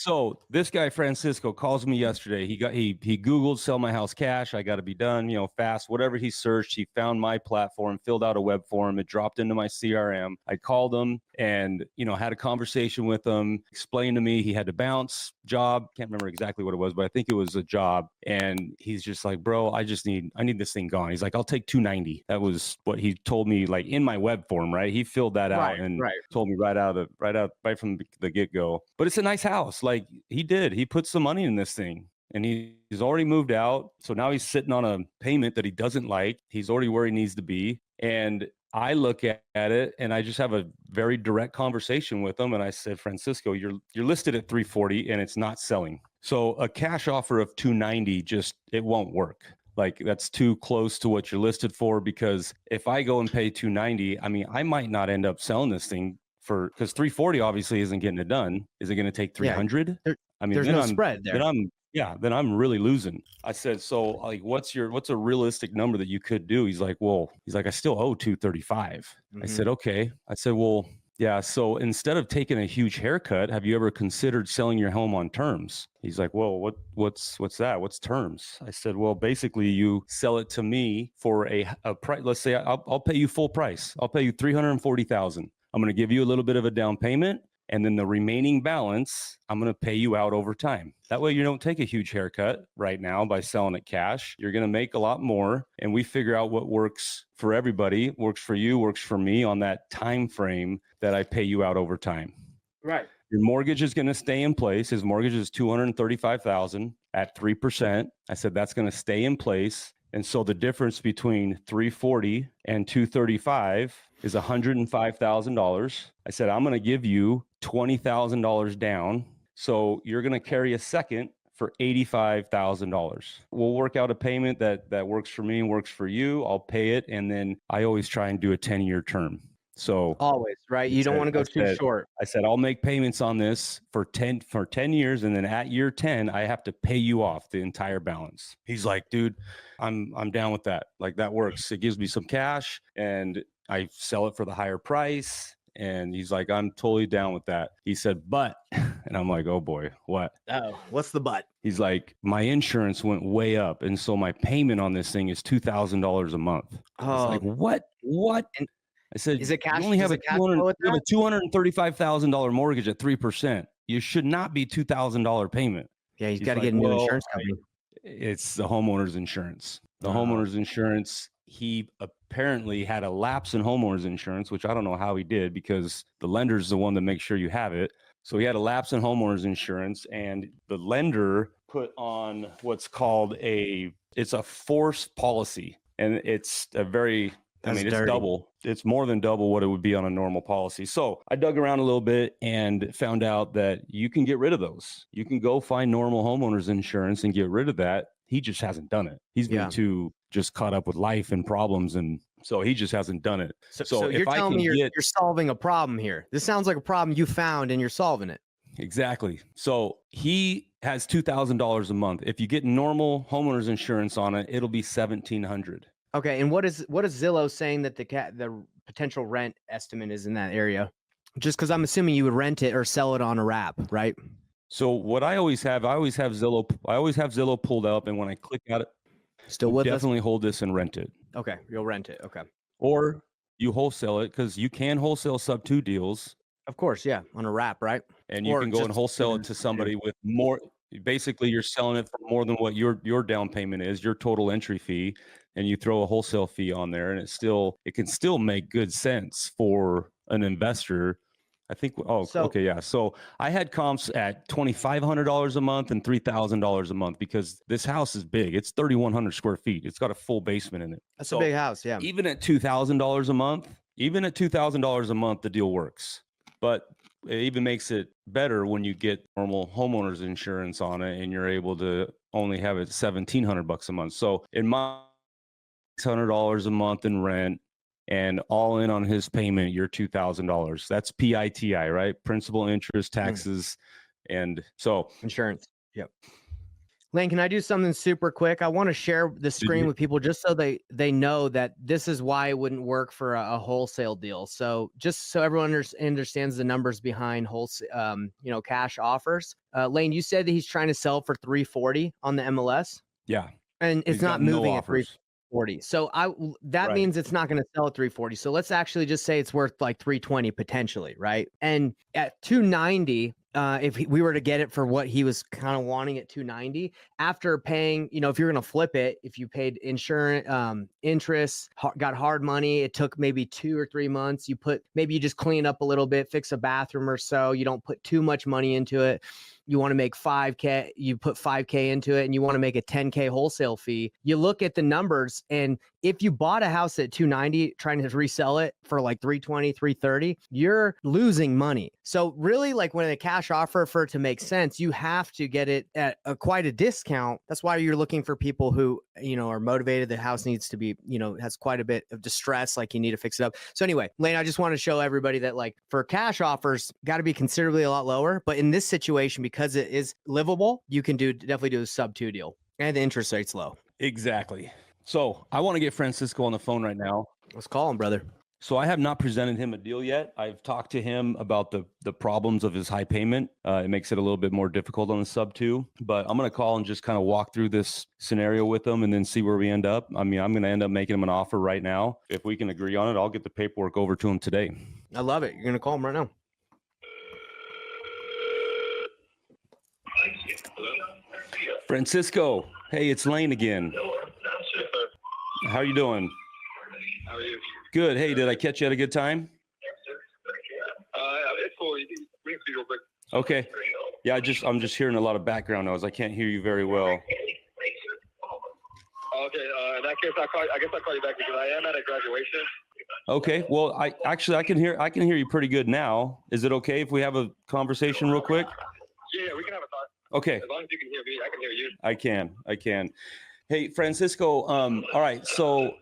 So this guy, Francisco, calls me yesterday. He Googled sell my house cash. I got to be done, fast, whatever he searched. He found my platform, filled out a web form. It dropped into my CRM. I called him and, had a conversation with him, explained to me he had to bounce job. Can't remember exactly what it was, but I think it was a job. And he's just like, bro, I need this thing gone. He's like, I'll take 290. That was what he told me, like in my web form, right? He filled that out and told me right from the get go. But it's a nice house. Like he put some money in this thing. And he's already moved out. So now he's sitting on a payment that he doesn't like. He's already where he needs to be. And I look at it and I just have a very direct conversation with him. And I said, Francisco, you're listed at 340 and it's not selling. So a cash offer of 290, it won't work. Like that's too close to what you're listed for, because if I go and pay 290, I mean, I might not end up selling this thing because 340 obviously isn't getting it done. Is it going to take 300? Yeah, there's no spread there. Then I'm really losing. I said, so like, what's a realistic number that you could do? He's like, I still owe 235. I said, okay. I said, well, yeah. So instead of taking a huge haircut, have you ever considered selling your home on terms? He's like, well, what's that? What's terms? I said, well, basically you sell it to me for a price. Let's say I'll pay you full price. I'll pay you $340,000. I'm going to give you a little bit of a down payment. And then the remaining balance, I'm going to pay you out over time. That way you don't take a huge haircut right now by selling it cash. You're going to make a lot more. And we figure out what works for everybody, works for you, works for me on that time frame that I pay you out over time. Right. Your mortgage is going to stay in place. His mortgage is $235,000 at 3%. I said that's going to stay in place. And so the difference between 340 and 235 is $105,000. I said, I'm going to give you $20,000 down. So you're going to carry a second for $85,000. We'll work out a payment that works for me and works for you. I'll pay it. And then I always try and do a 10-year term. So always, right? You don't want to go too short. I said, I'll make payments on this for 10 years. And then at year 10, I have to pay you off the entire balance. He's like, dude, I'm down with that. Like that works. It gives me some cash and I sell it for the higher price. And he's like, I'm totally down with that. He said, but, and I'm like, oh boy, what? Oh, what's the but? He's like, my insurance went way up. And so my payment on this thing is $2,000 a month. I was like, what? And I said, is it cash? You only have a $235,000 mortgage at 3%. You should not be $2,000 payment. Yeah, he's got to get a new insurance company. It's the homeowner's insurance. The homeowner's insurance, he apparently had a lapse in homeowner's insurance, which I don't know how he did because the lender's the one that makes sure you have it. So he had a lapse in homeowner's insurance and the lender put on what's called it's a force policy. And it's it's double. It's more than double what it would be on a normal policy. So I dug around a little bit and found out that you can get rid of those. You can go find normal homeowners insurance and get rid of that. He just hasn't done it. He's been too just caught up with life and problems. And so he just hasn't done it. So you're telling me you're solving a problem here. This sounds like a problem you found and you're solving it. Exactly. So he has $2,000 a month. If you get normal homeowners insurance on it, it'll be $1,700. Okay, and what is Zillow saying that the potential rent estimate is in that area? Just because I'm assuming you would rent it or sell it on a wrap, right? So what I always have Zillow pulled up, and when I click at it, still with definitely hold this and rent it. Okay, you'll rent it. Okay, or you wholesale it because you can wholesale sub 2 deals. Of course, yeah, on a wrap, right? And you can go and wholesale it to somebody with more. Basically, you're selling it for more than what your down payment is, your total entry fee. And you throw a wholesale fee on there and it can still make good sense for an investor. I think, okay. Yeah. So I had comps at $2,500 a month and $3,000 a month because this house is big. It's 3,100 square feet. It's got a full basement in it. That's a big house. Yeah. Even at $2,000 a month, the deal works, but it even makes it better when you get normal homeowners insurance on it and you're able to only have it $1,700 a month. So in my $600 a month in rent and all in on his payment, you're $2,000. That's PITI, right? Principal, interest, taxes, and so insurance. Yep. Lane, can I do something super quick? I want to share the screen with people just so they know that this is why it wouldn't work for a wholesale deal. So just so everyone understands the numbers behind wholesale, cash offers. Lane, you said that he's trying to sell for 340 on the MLS. Yeah. And it's He's not got no moving at offers. 340. So that Right. means it's not going to sell at 340. So let's actually just say it's worth like 320 potentially, right? And at 290, if we were to get it for what he was kind of wanting at 290, after paying, if you're going to flip it, if you paid insurance, interest, got hard money, it took maybe 2 or 3 months. Maybe you just clean up a little bit, fix a bathroom or so. You don't put too much money into it. You want to make 5K, you put 5K into it, and you want to make a 10K wholesale fee. You look at the numbers, and if you bought a house at 290 trying to resell it for like 320, 330, you're losing money. So really, like when a cash offer for it to make sense, you have to get it at quite a discount. That's why you're looking for people who, are motivated. The house needs to be, has quite a bit of distress, like you need to fix it up. So anyway, Lane, I just want to show everybody that like for cash offers, got to be considerably a lot lower. But in this situation, because it is livable, you can definitely do a sub 2 deal, and the interest rate's low. Exactly. So I want to get Francisco on the phone right now. Let's call him, brother. So I have not presented him a deal yet. I've talked to him about the problems of his high payment. It makes it a little bit more difficult on the sub 2, but I'm going to call and just kind of walk through this scenario with him and then see where we end up. I mean, I'm going to end up making him an offer right now. If we can agree on it, I'll get the paperwork over to him today. I love it. You're going to call him right now. Francisco, hey, it's Lane again. How are you doing? How are you? Good. Hey, did I catch you at a good time? It's cool. You can bring it real quick. Okay. Yeah, I'm just hearing a lot of background noise. I can't hear you very well. Okay. In that case, I guess I'll call you back because I am at a graduation. Okay. Well, I can hear you pretty good now. Is it okay if we have a conversation real quick? Yeah, we can have a talk. Okay. As long as you can hear me, I can hear you. I can. Hey, Francisco. All right. So,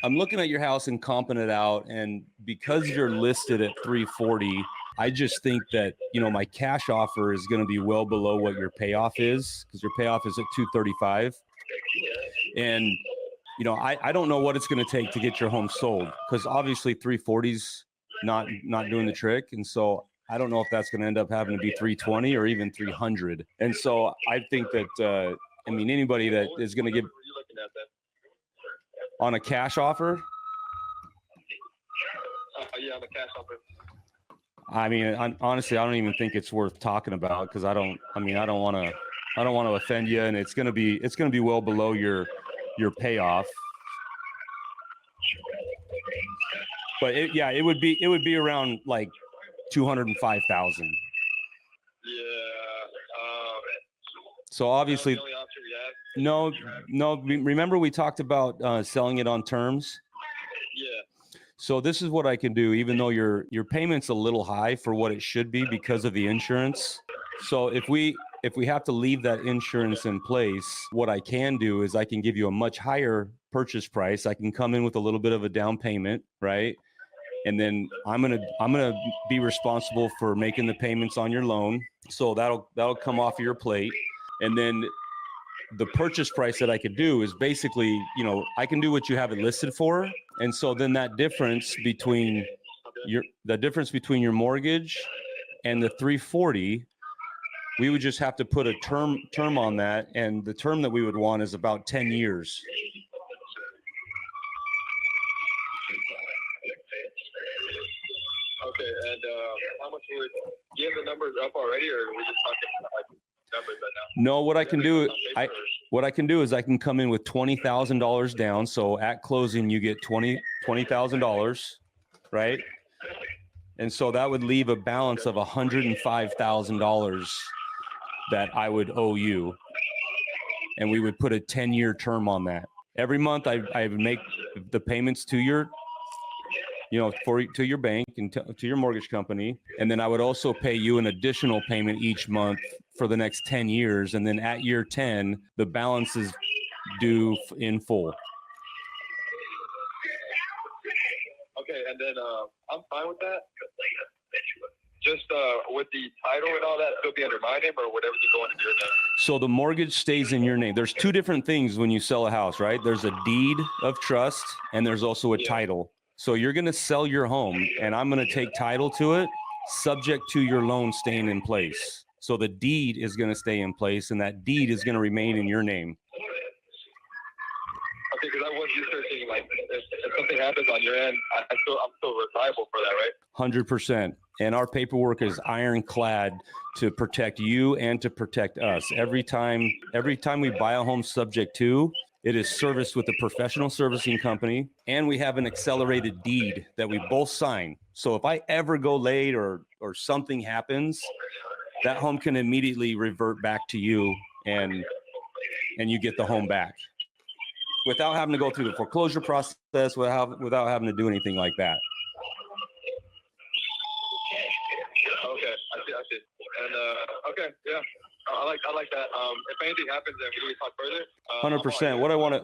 I'm looking at your house and comping it out, and because you're listed at 340, I just think that, my cash offer is going to be well below what your payoff is, because your payoff is at 235. And, I don't know what it's going to take to get your home sold, because obviously 340's not doing the trick. And so I don't know if that's going to end up having to be 320 or even 300. And so I think that, anybody that is going to give on a cash offer. Yeah, on the cash offer. Honestly, I don't even think it's worth talking about, because I don't want to offend you, and it's going to be well below your payoff. But it would be around like 205,000. Yeah. So obviously, the only option we have. no. Remember we talked about selling it on terms. Yeah. So this is what I can do, even though your payment's a little high for what it should be because of the insurance. So if we have to leave that insurance in place, what I can do is I can give you a much higher purchase price. I can come in with a little bit of a down payment, right? And then I'm gonna be responsible for making the payments on your loan. So that'll come off of your plate. And then the purchase price that I could do is basically, I can do what you have it listed for. And so then that difference between your mortgage and the 340, we would just have to put a term on that. And the term that we would want is about 10 years. Okay, and how much do you have the numbers up already, or are we just talking like numbers right now? No, what I can do is I can come in with $20,000 down. So at closing, you get $20,000, right? And so that would leave a balance of $105,000 that I would owe you. And we would put a 10-year term on that. Every month I would make the payments to your to your bank and to your mortgage company. And then I would also pay you an additional payment each month for the next 10 years. And then at year 10, the balance is due in full. Okay, and then I'm fine with that. just with the title and all that, still be under my name, or would everything go under your name? So the mortgage stays in your name. There's two different things when you sell a house, right? There's a deed of trust and there's also a title. So you're going to sell your home and I'm going to take title to it subject to your loan staying in place. So the deed is going to stay in place and that deed is going to remain in your name. Okay, because I was researching, like, if something happens on your end, I'm still liable for that, right? 100%. And our paperwork is ironclad to protect you and to protect us. Every time we buy a home subject to, it is serviced with a professional servicing company, and we have an accelerated deed that we both sign. So if I ever go late or something happens, that home can immediately revert back to you, and you get the home back without having to go through the foreclosure process, without having to do anything like that. Okay, I see. And okay, yeah, I like that. If anything happens, then we talk further. 100%.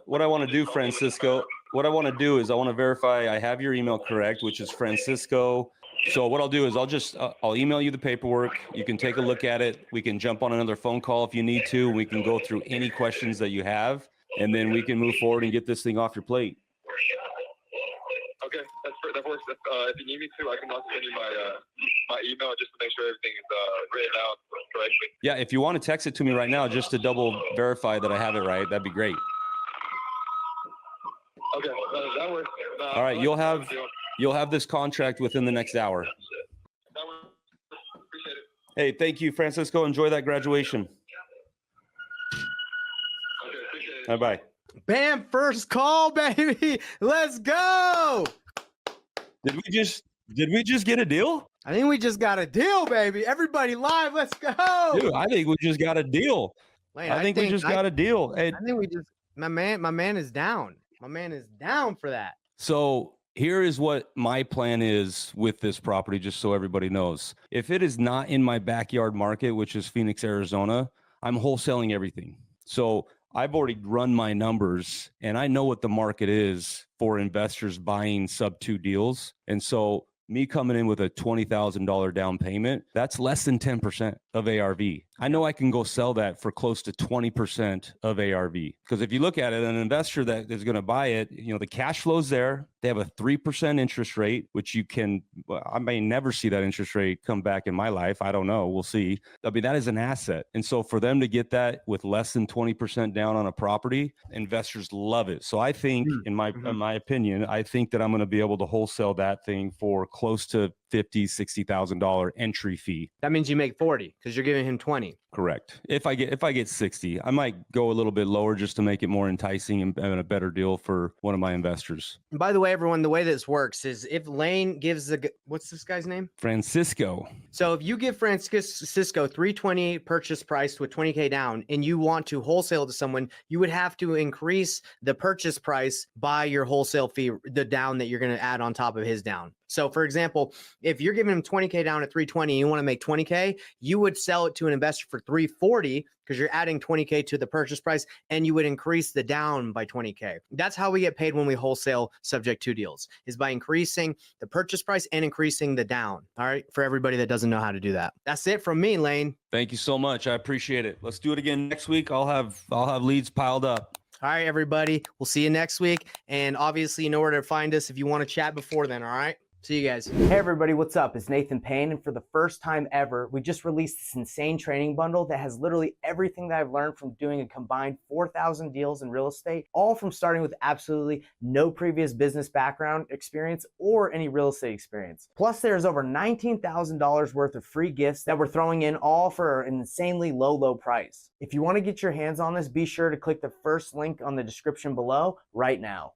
What I want to do, Francisco, what I want to do is I want to verify I have your email correct, which is Francisco. So what I'll do is I'll email you the paperwork. You can take a look at it. We can jump on another phone call if you need to. We can go through any questions that you have, and then we can move forward and get this thing off your plate. Okay, that works. If you need me to, I can also send you my email just to make sure everything is written out correctly. Yeah, if you want to text it to me right now just to double verify that I have it right, that'd be great. Okay, that works. All right, you'll have this contract within the next hour. That works. Appreciate it. Hey, thank you, Francisco. Enjoy that graduation. Okay, appreciate it. Bye-bye. Bam, first call, baby. Let's go. Did we just get a deal? I think we just got a deal, baby. Everybody live. Let's go. Dude, I think we just got a deal. Lane, I think we just got a deal. I think we just my man is down. My man is down for that. So here is what my plan is with this property, just so everybody knows. If it is not in my backyard market, which is Phoenix, Arizona, I'm wholesaling everything. So I've already run my numbers and I know what the market is for investors buying sub 2 deals. And so me coming in with a $20,000 down payment, that's less than 10% of ARV. I know I can go sell that for close to 20% of ARV. Because if you look at it, an investor that is going to buy it, the cash flow's there. They have a 3% interest rate, which I may never see that interest rate come back in my life. I don't know. We'll see. I mean, that is an asset. And so for them to get that with less than 20% down on a property, investors love it. So I think, in my opinion, I think that I'm going to be able to wholesale that thing for close to $50,000, $60,000 entry fee. That means you make 40 because you're giving him 20. Correct. If I get 60, I might go a little bit lower just to make it more enticing and a better deal for one of my investors. And by the way, everyone, the way this works is if Lane gives what's this guy's name? Francisco. So if you give Francisco $320 purchase price with $20K down and you want to wholesale to someone, you would have to increase the purchase price by your wholesale fee, the down that you're going to add on top of his down. So for example, if you're giving him $20K down at $320 and you want to make $20K, you would sell it to an investor for $340 because you're adding $20K to the purchase price and you would increase the down by $20K. That's how we get paid when we wholesale subject to deals, is by increasing the purchase price and increasing the down. All right. For everybody that doesn't know how to do that. That's it from me, Lane. Thank you so much. I appreciate it. Let's do it again next week. I'll have leads piled up. All right, everybody. We'll see you next week. And obviously you know where to find us if you want to chat before then. All right. See you guys. Hey everybody, what's up? It's Nathan Payne, and for the first time ever, we just released this insane training bundle that has literally everything that I've learned from doing a combined 4,000 deals in real estate, all from starting with absolutely no previous business background experience or any real estate experience. Plus, there's over $19,000 worth of free gifts that we're throwing in, all for an insanely low price. If you want to get your hands on this, be sure to click the first link on the description below right now.